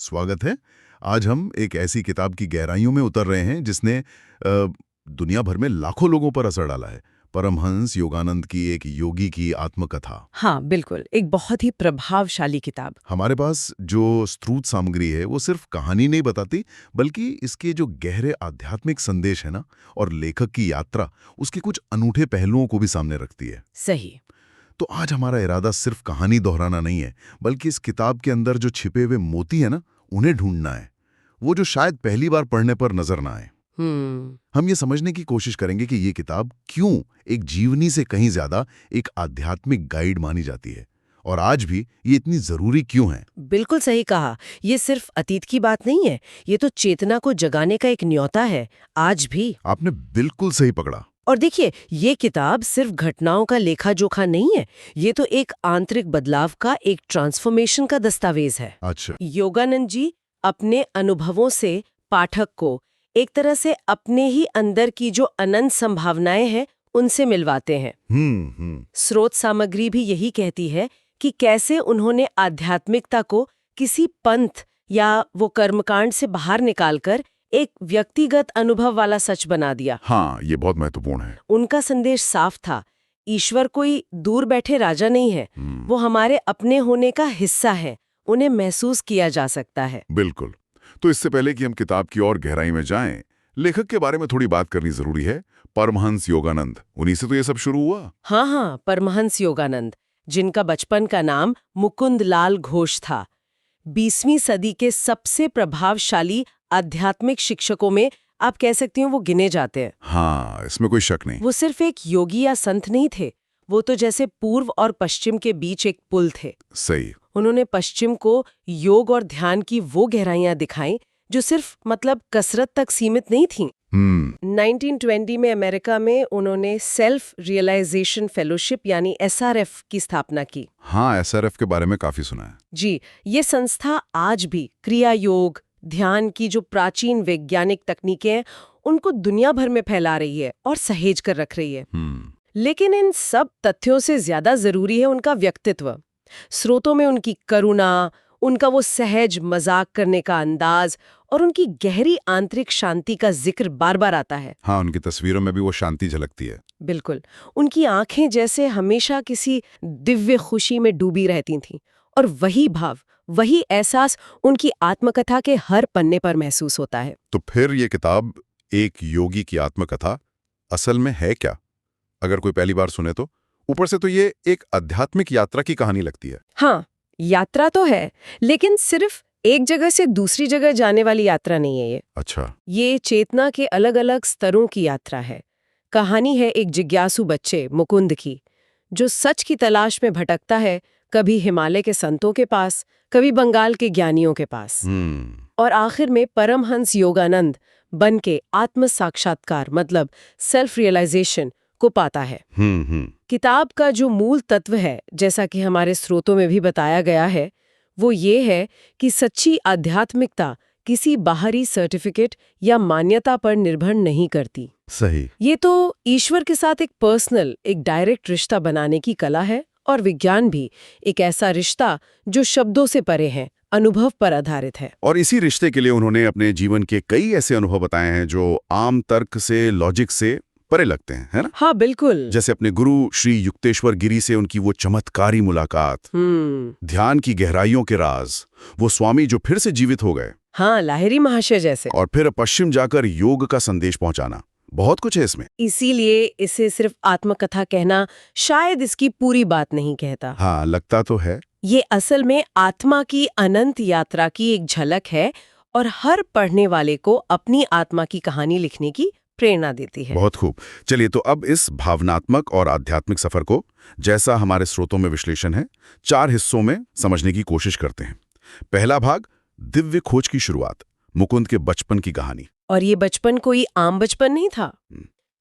स्वागत है। आज हम एक ऐसी किताब की गहराइयों में उतर रहे हैं जिसने दुनिया भर में लाखों लोगों पर असर डाला है। परमहंस योगानंद की एक योगी की आत्मकथा। हाँ बिल्कुल, एक बहुत ही प्रभावशाली किताब। हमारे पास जो स्रोत सामग्री है वो सिर्फ कहानी नहीं बताती, बल्कि इसके जो गहरे आध्यात्मिक संदेश है ना, और लेखक की यात्रा उसके कुछ अनूठे पहलुओं को भी सामने रखती है। सही। तो आज हमारा इरादा सिर्फ कहानी दोहराना नहीं है, बल्कि इस किताब के अंदर जो छिपे हुए मोती है ना, उन्हें ढूंढना है, वो जो शायद पहली बार पढ़ने पर नजर ना आए। हम ये समझने की कोशिश करेंगे कि ये किताब क्यों एक जीवनी से कहीं ज्यादा एक आध्यात्मिक गाइड मानी जाती है, और आज भी ये इतनी जरूरी क्यों है। बिल्कुल सही कहा। ये सिर्फ अतीत की बात नहीं है, ये तो चेतना को जगाने का एक न्योता है, आज भी। आपने बिल्कुल सही पकड़ा। और देखिए, ये किताब सिर्फ घटनाओं का लेखा जोखा नहीं है, ये तो एक आंतरिक बदलाव का, एक ट्रांसफॉर्मेशन का दस्तावेज है। अच्छा। योगानंद जी अपने अनुभवों से पाठक को एक तरह से अपने ही अंदर की जो अनंत संभावनाएं हैं उनसे मिलवाते हैं। स्रोत सामग्री भी यही कहती है कि कैसे उन्होंने आध्यात्मिकता को किसी पंथ या वो कर्मकांड से बाहर निकालकर एक व्यक्तिगत अनुभव वाला सच बना दिया। हाँ, ये बहुत महत्वपूर्ण है। उनका संदेश साफ था, ईश्वर कोई दूर बैठे राजा नहीं है, वो हमारे अपने होने का हिस्सा है, उन्हें महसूस किया जा सकता है। बिल्कुल। तो इससे पहले कि हम किताब की और गहराई में जाएं, लेखक के बारे में थोड़ी बात करनी जरूरी है। परमहंस योगानंद, उन्हीं से तो ये सब शुरू हुआ। हाँ, परमहंस योगानंद, जिनका बचपन का नाम मुकुंद लाल घोष था, 20वीं सदी के सबसे प्रभावशाली आध्यात्मिक शिक्षकों में आप कह सकती हो वो गिने जाते हैं। हाँ, इसमें कोई शक नहीं। वो सिर्फ एक योगी या संत नहीं थे, वो तो जैसे पूर्व और पश्चिम के बीच एक पुल थे। सही। उन्होंने पश्चिम को योग और ध्यान की वो गहराइयां दिखाई जो सिर्फ कसरत तक सीमित नहीं थीं। 1920 में अमेरिका में उन्होंने सेल्फ रियलाइजेशन फेलोशिप यानी SRF की स्थापना की। हाँ, SRF के बारे में काफी सुना है। जी, ये संस्था आज भी क्रिया योग, ध्यान की जो प्राचीन वैज्ञानिक तकनीकें हैं उनको दुनिया भर में फैला रही है और सहेज कर रख रही है। लेकिन इन सब तथ्यों से ज्यादा जरूरी है उनका व्यक्तित्व। स्रोतों में उनकी करुणा, उनका वो सहज मजाक करने का अंदाज और उनकी गहरी आंतरिक शांति का जिक्र बार बार आता है। हाँ, उनकी तस्वीरों में भी वो शांति झलकती है। बिल्कुल। उनकी आंखें जैसे हमेशा किसी दिव्य खुशी में डूबी रहती थीं, और वही भाव, वही एहसास उनकी आत्मकथा के हर पन्ने पर महसूस होता है। तो फिर ये किताब एक योगी की आत्मकथा असल में है क्या? अगर कोई पहली बार सुने तो ऊपर से तो ये एक आध्यात्मिक यात्रा की कहानी लगती है। हाँ, यात्रा तो है, लेकिन सिर्फ एक जगह से दूसरी जगह जाने वाली यात्रा नहीं है ये। अच्छा। ये चेतना के अलग अलग स्तरों की यात्रा है। कहानी है एक जिज्ञासु बच्चे मुकुंद की, जो सच की तलाश में भटकता है, कभी हिमालय के संतों के पास, कभी बंगाल के ज्ञानियों के पास, और आखिर में परमहंस योगानंद बन के आत्म साक्षात्कार सेल्फ रियलाइजेशन को पाता है। किताब का जो मूल तत्व है, जैसा कि हमारे स्रोतों में भी बताया गया है, वो ये है कि सच्ची आध्यात्मिकता किसी बाहरी सर्टिफिकेट या मान्यता पर निर्भर नहीं करती। सही। ये तो ईश्वर के साथ एक पर्सनल, एक डायरेक्ट रिश्ता बनाने की कला है, और विज्ञान भी एक ऐसा रिश्ता जो शब्दों से परे है, अनुभव पर आधारित है। और इसी रिश्ते के लिए उन्होंने अपने जीवन के कई ऐसे अनुभव बताए हैं जो आम तर्क से, लॉजिक से परे लगते हैं, है ना? हाँ बिल्कुल। जैसे अपने गुरु श्री युक्तेश्वर गिरी से उनकी वो चमत्कारी मुलाकात, ध्यान की गहराइयों के राज, वो स्वामी जो फिर से जीवित हो गए, हाँ, लाहिरी महाशय जैसे, और फिर पश्चिम जाकर योग का संदेश पहुंचाना। बहुत कुछ है इसमें। इसीलिए इसे सिर्फ आत्मकथा कहना शायद इसकी पूरी बात नहीं कहता। हाँ, लगता तो है। ये असल में आत्मा की अनंत यात्रा की एक झलक है, और हर पढ़ने वाले को अपनी आत्मा की कहानी लिखने की प्रेरणा देती है। बहुत खूब। चलिए, तो अब इस भावनात्मक और आध्यात्मिक सफर को, जैसा हमारे स्रोतों में विश्लेषण है, 4 हिस्सों में समझने की कोशिश करते हैं। पहला भाग, दिव्य खोज की शुरुआत, मुकुंद के बचपन की कहानी। और ये बचपन कोई आम बचपन नहीं था।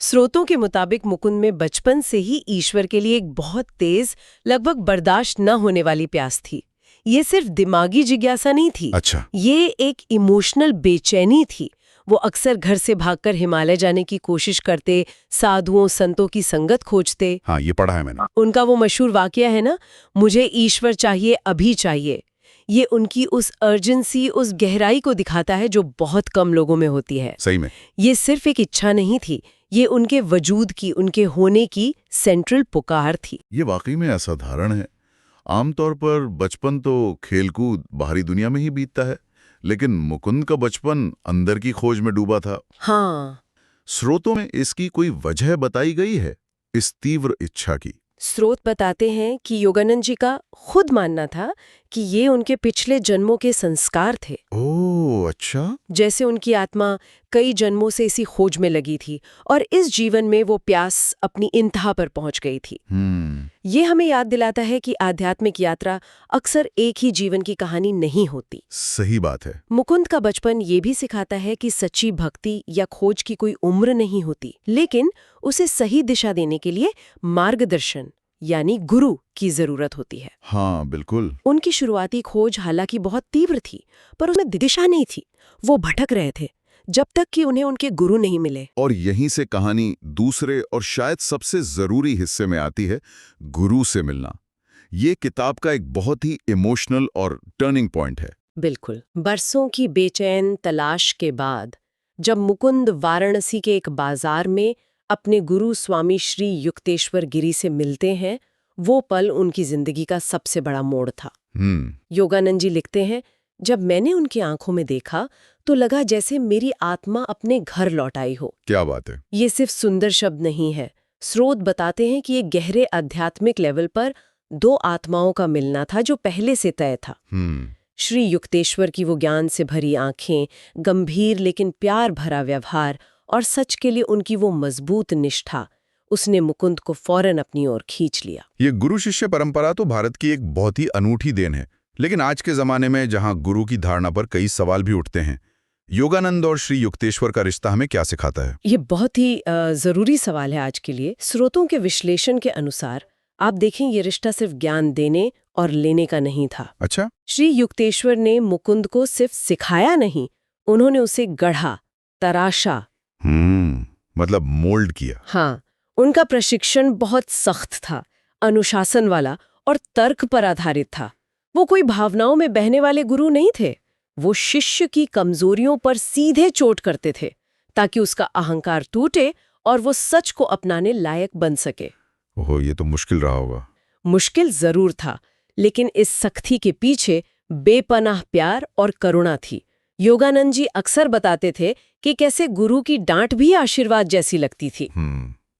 स्रोतों के मुताबिक मुकुंद में बचपन से ही ईश्वर के लिए एक बहुत तेज, लगभग बर्दाश्त न होने वाली प्यास थी। ये सिर्फ दिमागी जिज्ञासा नहीं थी। अच्छा। ये एक इमोशनल बेचैनी थी। वो अक्सर घर से भागकर हिमालय जाने की कोशिश करते, साधुओं संतों की संगत खोजते। हाँ, ये पढ़ा है मैंने। उनका वो मशहूर वाकया है ना, मुझे ईश्वर चाहिए, अभी चाहिए। ये उनकी उस अर्जेंसी, उस गहराई को दिखाता है जो बहुत कम लोगों में होती है। सही में। ये सिर्फ एक इच्छा नहीं थी, ये उनके वजूद की, उनके होने की सेंट्रल पुकार थी। ये वाकई में असाधारण है। आमतौर पर बचपन तो खेलकूद बाहरी दुनिया में ही बीतता है, लेकिन मुकुंद का बचपन अंदर की खोज में डूबा था। हाँ, स्रोतों में इसकी कोई वजह बताई गई है, इस तीव्र इच्छा की? स्रोत बताते हैं कि योगानंद जी का खुद मानना था कि ये उनके पिछले जन्मों के संस्कार थे। ओह, अच्छा। जैसे उनकी आत्मा कई जन्मों से इसी खोज में लगी थी और इस जीवन में वो प्यास अपनी इंतहा पर पहुंच गई थी। ये हमें याद दिलाता है कि आध्यात्मिक यात्रा अक्सर एक ही जीवन की कहानी नहीं होती। सही बात है। मुकुंद का बचपन ये भी सिखाता है कि सच्ची भक्ति या खोज की कोई उम्र नहीं होती, लेकिन उसे सही दिशा देने के लिए मार्गदर्शन यानी गुरु की जरूरत होती है। हाँ, बिल्कुल। उनकी शुरुआती खोज हालांकि बहुत तीव्र थी, पर उसमें दिशा नहीं थी। वो भटक रहे थे जब तक कि उन्हें उनके गुरु नहीं मिले। और यहीं से कहानी दूसरे और शायद सबसे जरूरी हिस्से में आती है, गुरु से मिलना। ये किताब का एक बहुत ही इमोशनल और टर्निंग पॉइंट है। बिल्कुल। बरसों की बेचैन तलाश के बाद जब मुकुंद वाराणसी के एक बाजार में अपने गुरु स्वामी श्री युक्तेश्वर गिरी से मिलते हैं, वो पल उनकी जिंदगी का सबसे बड़ा मोड़ था। योगानंद जी लिखते हैं, जब मैंने उनकी आंखों में देखा तो लगा जैसे मेरी आत्मा अपने घर लौट आई हो। क्या बात है। ये सिर्फ सुंदर शब्द नहीं है। स्रोत बताते हैं कि ये गहरे आध्यात्मिक लेवल पर दो आत्माओं का मिलना था जो पहले से तय था। श्री युक्तेश्वर की वो ज्ञान से भरी आंखें, गंभीर लेकिन प्यार भरा व्यवहार और सच के लिए उनकी वो मजबूत निष्ठा, उसने मुकुंद को फौरन अपनी ओर खींच लिया। ये गुरु शिष्य परंपरा तो भारत की एक बहुत ही अनूठी देन है, लेकिन आज के जमाने में जहां गुरु की धारणा पर कई सवाल भी उठते हैं, योगानंद और श्री युक्तेश्वर का रिश्ता हमें क्या सिखाता है? ये बहुत ही जरूरी सवाल है आज के लिए। स्रोतों के विश्लेषण के अनुसार आप देखें, ये रिश्ता सिर्फ ज्ञान देने और लेने का नहीं था। अच्छा। श्री युक्तेश्वर ने मुकुंद को सिर्फ सिखाया नहीं, उन्होंने उसे गढ़ा, तराशा, मतलब मोल्ड किया। हाँ, उनका प्रशिक्षण बहुत सख्त था, अनुशासन वाला और तर्क पर आधारित था। वो कोई भावनाओं में बहने वाले गुरु नहीं थे। वो शिष्य की कमजोरियों पर सीधे चोट करते थे ताकि उसका अहंकार टूटे और वो सच को अपनाने लायक बन सके। ओह, ये तो मुश्किल रहा होगा। मुश्किल जरूर था, लेकिन इस सख्ती के पीछे बेपनाह प्यार और करुणा थी। योगानंद जी अक्सर बताते थे कि कैसे गुरु की डांट भी आशीर्वाद जैसी लगती थी।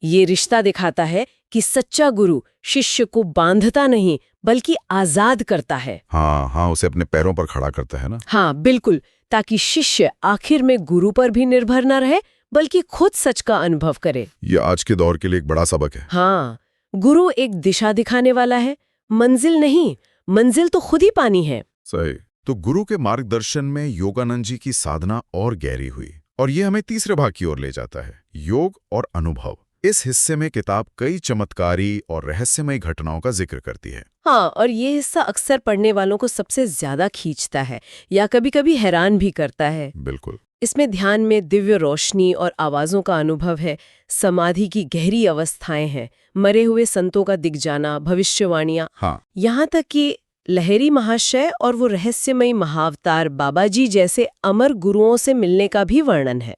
ये रिश्ता दिखाता है कि सच्चा गुरु शिष्य को बांधता नहीं बल्कि आजाद करता है। हाँ, उसे अपने पैरों पर खड़ा करता है ना। हाँ, बिल्कुल, ताकि शिष्य आखिर में गुरु पर भी निर्भर न रहे बल्कि खुद सच का अनुभव करे। ये आज के दौर के लिए एक बड़ा सबक है। हाँ, गुरु एक दिशा दिखाने वाला है, मंजिल नहीं। मंजिल तो खुद ही पानी है। सही। तो गुरु के मार्गदर्शन में योगानंद जी की साधना और गहरी हुई, और ये हमें तीसरे भाग की ओर ले जाता है, योग और अनुभव। इस हिस्से में किताब कई चमत्कारी और रहस्यमय घटनाओं का जिक्र करती है। हाँ, और ये हिस्सा अक्सर पढ़ने वालों को सबसे ज्यादा खींचता है या कभी-कभी हैरान भी करता है। बिल्कुल। इसमें ध्यान में दिव्य रोशनी और आवाजों का अनुभव है, समाधि की गहरी अवस्थाएं हैं, मरे हुए संतों का दिख जाना, भविष्यवाणियां, हाँ, यहाँ तक कि लहरी महाशय और वो रहस्यमयी महाअवतार बाबाजी जैसे अमर गुरुओं से मिलने का भी वर्णन है।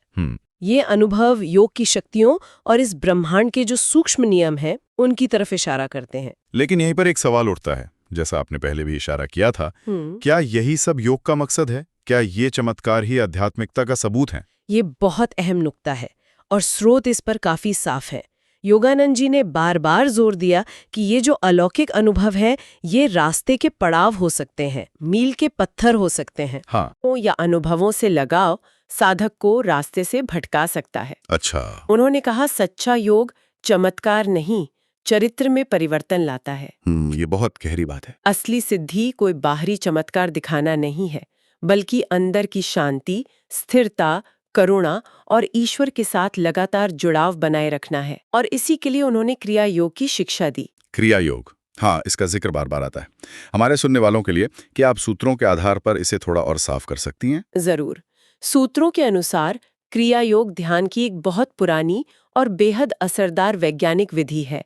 ये अनुभव योग की शक्तियों और इस ब्रह्मांड के जो सूक्ष्म नियम हैं, उनकी तरफ इशारा करते हैं। लेकिन यहीं पर एक सवाल उठता है, जैसा आपने पहले भी इशारा किया था, क्या यही सब योग का मकसद है? क्या ये चमत्कार ही आध्यात्मिकता का सबूत है? ये बहुत अहम नुक्ता है और स्रोत इस पर काफी साफ है। योगानंद जी ने बार बार जोर दिया कि ये जो अलौकिक अनुभव है, ये रास्ते के पड़ाव हो सकते हैं, मील के पत्थर हो सकते हैं। हाँ। या अनुभवों से लगाव साधक को रास्ते से भटका सकता है। अच्छा। उन्होंने कहा, सच्चा योग चमत्कार नहीं, चरित्र में परिवर्तन लाता है। ये बहुत गहरी बात है। असली सिद्धि कोई बाहरी चमत्कार दिखाना नहीं है, बल्कि अंदर की शांति, स्थिरता, करुणा और ईश्वर के साथ लगातार जुड़ाव बनाए रखना है। और इसी के लिए उन्होंने क्रिया योग की शिक्षा दी। क्रिया योग, हाँ, इसका जिक्र बार बार आता है। हमारे सुनने वालों के लिए क्या आप सूत्रों के आधार पर इसे थोड़ा और साफ कर सकती हैं? जरूर। सूत्रों के अनुसार क्रिया योग ध्यान की एक बहुत पुरानी और बेहद असरदार वैज्ञानिक विधि है।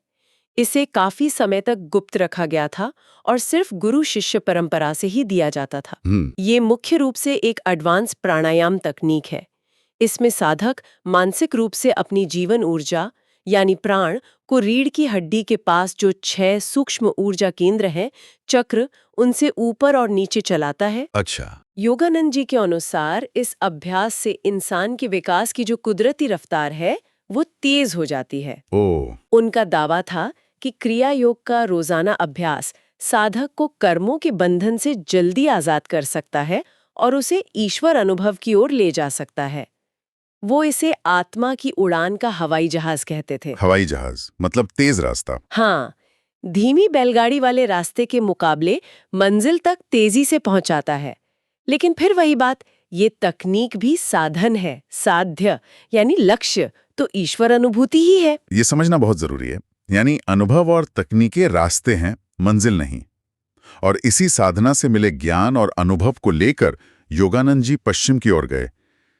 इसे काफी समय तक गुप्त रखा गया था और सिर्फ गुरु शिष्य परंपरा से ही दिया जाता था। ये मुख्य रूप से एक एडवांस प्राणायाम तकनीक है। इसमें साधक मानसिक रूप से अपनी जीवन ऊर्जा यानी प्राण को रीढ़ की हड्डी के पास जो 6 सूक्ष्म ऊर्जा केंद्र हैं, चक्र, उनसे ऊपर और नीचे चलाता है। अच्छा। योगानंद जी के अनुसार इस अभ्यास से इंसान के विकास की जो कुदरती रफ्तार है वो तेज हो जाती है। उनका दावा था कि क्रिया योग का रोजाना अभ्यास साधक को कर्मों के बंधन से जल्दी आजाद कर सकता है और उसे ईश्वर अनुभव की ओर ले जा सकता है। वो इसे आत्मा की उड़ान का हवाई जहाज कहते थे। हवाई जहाज मतलब तेज रास्ता। हाँ, धीमी बैलगाड़ी वाले रास्ते के मुकाबले मंजिल तक तेजी से पहुंचाता है। लेकिन फिर वही बात, ये तकनीक भी साधन है, साध्य यानी लक्ष्य तो ईश्वर अनुभूति ही है। ये समझना बहुत जरूरी है। यानी अनुभव और तकनीकें रास्ते हैं, मंजिल नहीं। और इसी साधना से मिले ज्ञान और अनुभव को लेकर योगानंद जी पश्चिम की ओर गए,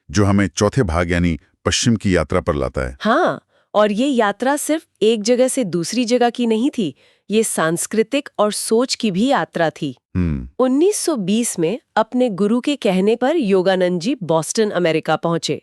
जो हमें चौथे भाग यानी पश्चिम की यात्रा पर लाता है। हाँ, और ये यात्रा सिर्फ एक जगह से दूसरी जगह की नहीं थी, ये सांस्कृतिक और सोच की भी यात्रा थी। 1920 में अपने गुरु के कहने पर योगानंद जी बॉस्टन, अमेरिका पहुंचे।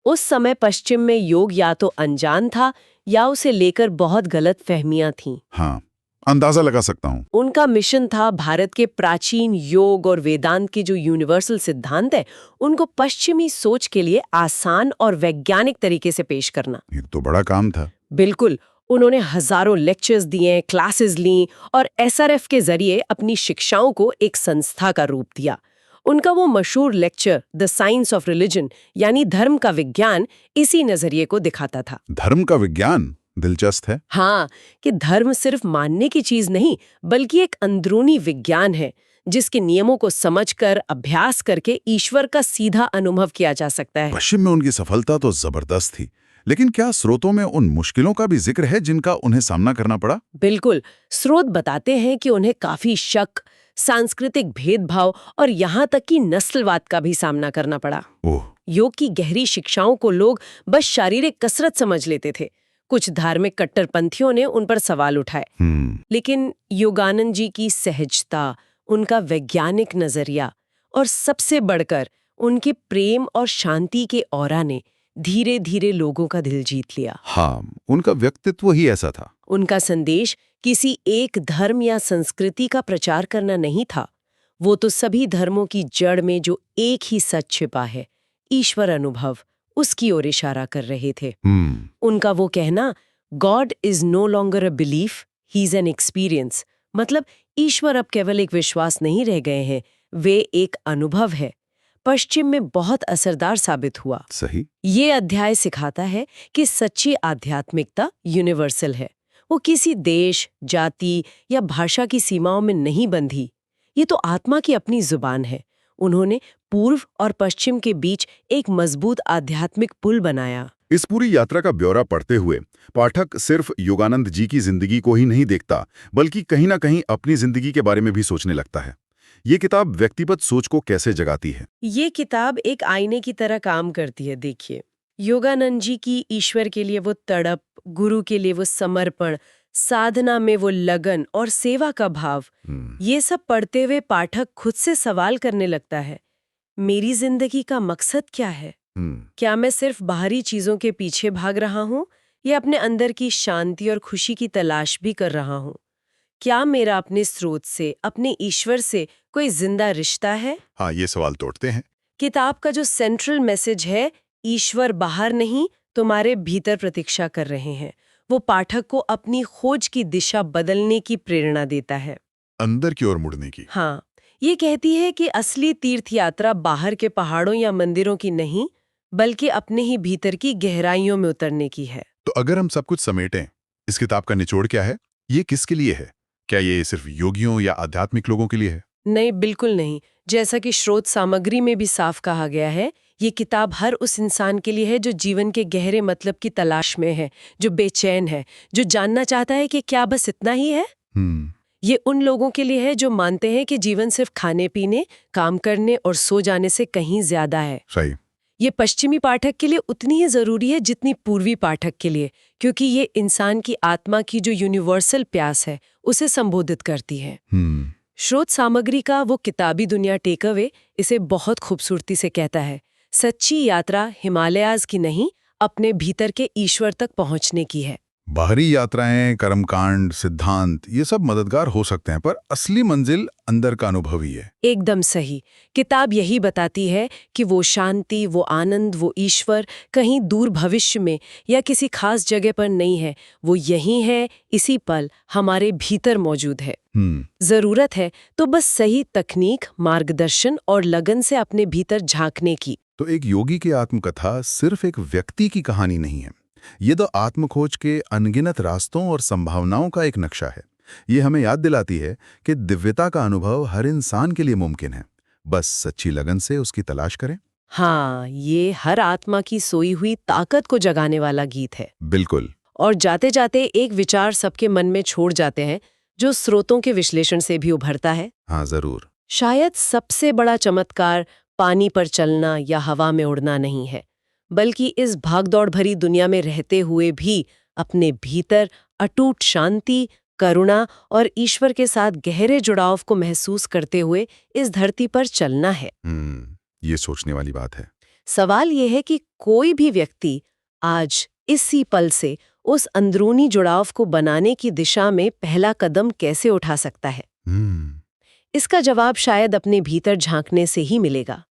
उस समय पश्चिम में योग या तो अनजान था या उसे लेकर बहुत गलत फहमियां थीं। हाँ, अंदाजा लगा सकता हूँ। उनका मिशन था भारत के प्राचीन योग और वेदांत के जो यूनिवर्सल सिद्धांत है, उनको पश्चिमी सोच के लिए आसान और वैज्ञानिक तरीके से पेश करना। ये तो बड़ा काम था। बिल्कुल। उन्होंने हजारों लेक्चर्स दिए, क्लासेस लीं और SRF के जरिए अपनी शिक्षाओं को एक संस्था का रूप दिया। उनका वो मशहूर lecture the science of religion यानी धर्म का विज्ञान इसी नजरिए को दिखाता था। धर्म का विज्ञान दिलचस्प है। हाँ, कि धर्म सिर्फ मानने की चीज नहीं बल्कि एक अंदरूनी विज्ञान है जिसके नियमों को समझकर अभ्यास करके ईश्वर का सीधा अनुभव किया जा सकता है। पश्चिम में उनकी सफलता तो जबरदस्त थी, लेकिन क्या स्रोतों में उन मुश्किलों का भी जिक्र है जिनका उन्हें सामना करना पड़ा? बिल्कुल। स्रोत बताते हैं कि उन्हें काफी शक, सांस्कृतिक भेदभाव और यहाँ तक कि नस्लवाद का भी सामना करना पड़ा। योग की गहरी शिक्षाओं को लोग बस शारीरिक कसरत समझ लेते थे। कुछ धार्मिक कट्टरपंथियों ने उन पर सवाल उठाए। लेकिन योगानंद जी की सहजता, उनका वैज्ञानिक नजरिया और सबसे बढ़कर उनके प्रेम और शांति के ऑरा ने धीरे धीरे लोगों का दिल जीत लिया। हाँ, उनका व्यक्तित्व ही ऐसा था। उनका संदेश किसी एक धर्म या संस्कृति का प्रचार करना नहीं था, वो तो सभी धर्मों की जड़ में जो एक ही सच छिपा है, ईश्वर अनुभव, उसकी ओर इशारा कर रहे थे। उनका वो कहना, God is no longer a belief, he is an experience, मतलब ईश्वर अब केवल एक विश्वास नहीं रह गए हैं, वे एक अनुभव है, पश्चिम में बहुत असरदार साबित हुआ। सही। ये अध्याय सिखाता है कि सच्ची आध्यात्मिकता यूनिवर्सल है, वो किसी देश, जाति या भाषा की सीमाओं में नहीं बंधी। ये तो आत्मा की अपनी जुबान है। उन्होंने पूर्व और पश्चिम के बीच एक मजबूत आध्यात्मिक पुल बनाया। इस पूरी यात्रा का ब्यौरा पढ़ते हुए पाठक सिर्फ योगानंद जी की जिंदगी को ही नहीं देखता, बल्कि कहीं ना कहीं अपनी जिंदगी के बारे में भी सोचने लगता है। ये किताब व्यक्तिगत सोच को कैसे जगाती है? ये किताब एक आईने की तरह काम करती है। देखिए, योगानंद जी की ईश्वर के लिए वो तड़प, गुरु के लिए वो समर्पण, साधना में वो लगन और सेवा का भाव, ये सब पढ़ते हुए पाठक खुद से सवाल करने लगता है, मेरी जिंदगी का मकसद क्या है? क्या मैं सिर्फ बाहरी चीजों के पीछे भाग रहा हूँ या अपने अंदर की शांति और खुशी की तलाश भी कर रहा हूँ? क्या मेरा अपने स्रोत से, अपने ईश्वर से कोई जिंदा रिश्ता है? हाँ, ये सवाल तोड़ते हैं। किताब का जो सेंट्रल मैसेज है, ईश्वर बाहर नहीं तुम्हारे भीतर प्रतीक्षा कर रहे हैं, वो पाठक को अपनी खोज की दिशा बदलने की प्रेरणा देता है, अंदर की ओर मुड़ने की। हाँ, ये कहती है कि असली तीर्थ यात्रा बाहर के पहाड़ों या मंदिरों की नहीं, बल्कि अपने ही भीतर की गहराइयों में उतरने की है। तो अगर हम सब कुछ समेटें, इस किताब का निचोड़ क्या है? ये किसके लिए है? क्या ये सिर्फ योगियों या आध्यात्मिक लोगों के लिए है? नहीं, बिल्कुल नहीं। जैसा कि स्रोत सामग्री में भी साफ कहा गया है, ये किताब हर उस इंसान के लिए है जो जीवन के गहरे मतलब की तलाश में है, जो बेचैन है, जो जानना चाहता है कि क्या बस इतना ही है। ये उन लोगों के लिए है जो मानते हैं कि जीवन सिर्फ खाने पीने, काम करने और सो जाने से कहीं ज्यादा है। सही। ये पश्चिमी पाठक के लिए उतनी ही जरूरी है जितनी पूर्वी पाठक के लिए, क्योंकि ये इंसान की आत्मा की जो यूनिवर्सल प्यास है उसे संबोधित करती है। स्रोत सामग्री का वो किताबी दुनिया टेकअवे इसे बहुत खूबसूरती से कहता है, सच्ची यात्रा हिमालयाज की नहीं, अपने भीतर के ईश्वर तक पहुंचने की है। बाहरी यात्राएं, कर्मकांड, सिद्धांत ये सब मददगार हो सकते हैं, पर असली मंजिल अंदर का अनुभव ही है। एकदम सही। किताब यही बताती है कि वो शांति, वो आनंद, वो ईश्वर कहीं दूर भविष्य में या किसी खास जगह पर नहीं है, वो यहीं है, इसी पल हमारे भीतर मौजूद है। जरूरत है तो बस सही तकनीक, मार्गदर्शन और लगन से अपने भीतर झांकने की। तो एक योगी की आत्मकथा सिर्फ एक व्यक्ति की कहानी नहीं है, ये तो आत्मखोज के अनगिनत रास्तों और संभावनाओं का एक नक्शा है। ये हमें याद दिलाती है कि दिव्यता का अनुभव हर इंसान के लिए मुमकिन है, बस सच्ची लगन से उसकी तलाश करें। हाँ, ये हर आत्मा की सोई हुई ताकत को जगाने वाला गीत है। बिल्कुल। और जाते जाते एक विचार सबके मन में छोड़ जाते हैं, जो स्रोतों के विश्लेषण से भी उभरता है। हाँ, जरूर। शायद सबसे बड़ा चमत्कार पानी पर चलना या हवा में उड़ना नहीं है, बल्कि इस भागदौड़ भरी दुनिया में रहते हुए भी अपने भीतर अटूट शांति, करुणा और ईश्वर के साथ गहरे जुड़ाव को महसूस करते हुए इस धरती पर चलना है। ये सोचने वाली बात है। सवाल यह है कि कोई भी व्यक्ति आज इसी पल से उस अंदरूनी जुड़ाव को बनाने की दिशा में पहला कदम कैसे उठा सकता है? इसका जवाब शायद अपने भीतर झांकने से ही मिलेगा।